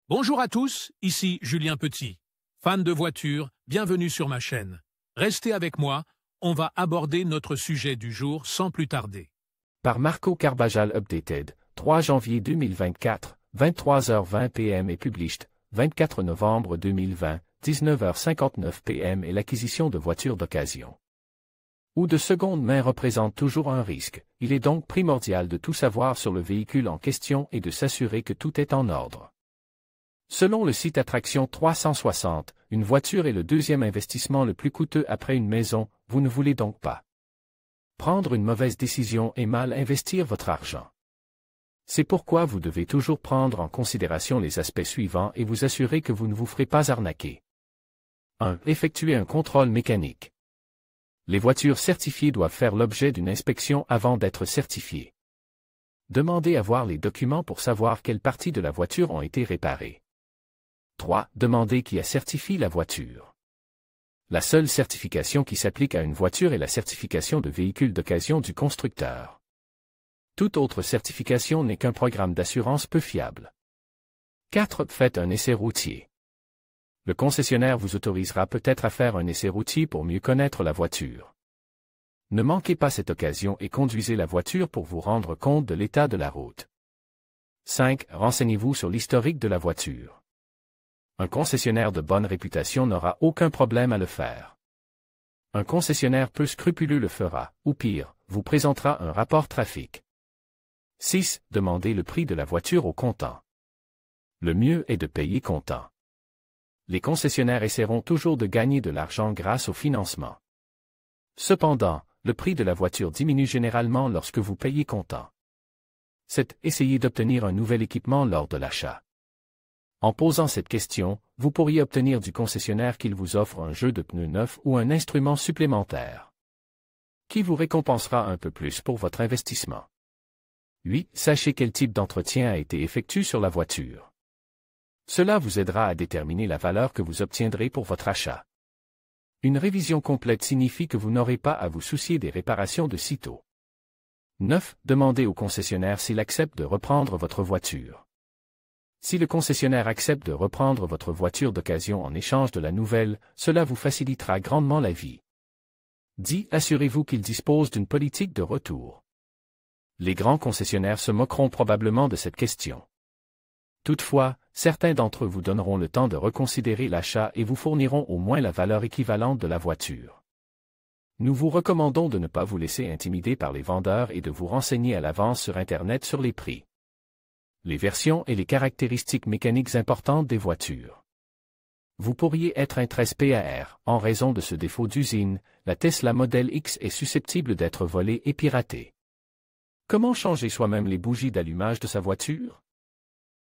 Bonjour à tous, ici Julien Petit. Fan de voitures, bienvenue sur ma chaîne. Restez avec moi, on va aborder notre sujet du jour sans plus tarder. Par Marco Carbajal Updated, 3 janvier 2024, 23h20 PM et published, 24 novembre 2020, 19h59 PM et l'acquisition de voitures d'occasion ou de seconde main représente toujours un risque. Il est donc primordial de tout savoir sur le véhicule en question et de s'assurer que tout est en ordre. Selon le site Attraction 360, une voiture est le deuxième investissement le plus coûteux après une maison, vous ne voulez donc pas prendre une mauvaise décision et mal investir votre argent. C'est pourquoi vous devez toujours prendre en considération les aspects suivants et vous assurer que vous ne vous ferez pas arnaquer. 1. Effectuer un contrôle mécanique. Les voitures certifiées doivent faire l'objet d'une inspection avant d'être certifiées. Demandez à voir les documents pour savoir quelles parties de la voiture ont été réparées. 3. Demandez qui a certifié la voiture. La seule certification qui s'applique à une voiture est la certification de véhicule d'occasion du constructeur. Toute autre certification n'est qu'un programme d'assurance peu fiable. 4. Faites un essai routier. Le concessionnaire vous autorisera peut-être à faire un essai routier pour mieux connaître la voiture. Ne manquez pas cette occasion et conduisez la voiture pour vous rendre compte de l'état de la route. 5. Renseignez-vous sur l'historique de la voiture. Un concessionnaire de bonne réputation n'aura aucun problème à le faire. Un concessionnaire peu scrupuleux le fera, ou pire, vous présentera un rapport trafic. 6. Demandez le prix de la voiture au comptant. Le mieux est de payer comptant. Les concessionnaires essaieront toujours de gagner de l'argent grâce au financement. Cependant, le prix de la voiture diminue généralement lorsque vous payez comptant. 7. Essayez d'obtenir un nouvel équipement lors de l'achat. En posant cette question, vous pourriez obtenir du concessionnaire qu'il vous offre un jeu de pneus neufs ou un instrument supplémentaire, qui vous récompensera un peu plus pour votre investissement. 8. Sachez quel type d'entretien a été effectué sur la voiture. Cela vous aidera à déterminer la valeur que vous obtiendrez pour votre achat. Une révision complète signifie que vous n'aurez pas à vous soucier des réparations de sitôt. 9. Demandez au concessionnaire s'il accepte de reprendre votre voiture. Si le concessionnaire accepte de reprendre votre voiture d'occasion en échange de la nouvelle, cela vous facilitera grandement la vie. 10. Assurez-vous qu'il dispose d'une politique de retour. Les grands concessionnaires se moqueront probablement de cette question. Toutefois, certains d'entre eux vous donneront le temps de reconsidérer l'achat et vous fourniront au moins la valeur équivalente de la voiture. Nous vous recommandons de ne pas vous laisser intimider par les vendeurs et de vous renseigner à l'avance sur Internet sur les prix, les versions et les caractéristiques mécaniques importantes des voitures. Vous pourriez être un 13 PAR. En raison de ce défaut d'usine, la Tesla Model X est susceptible d'être volée et piratée. Comment changer soi-même les bougies d'allumage de sa voiture?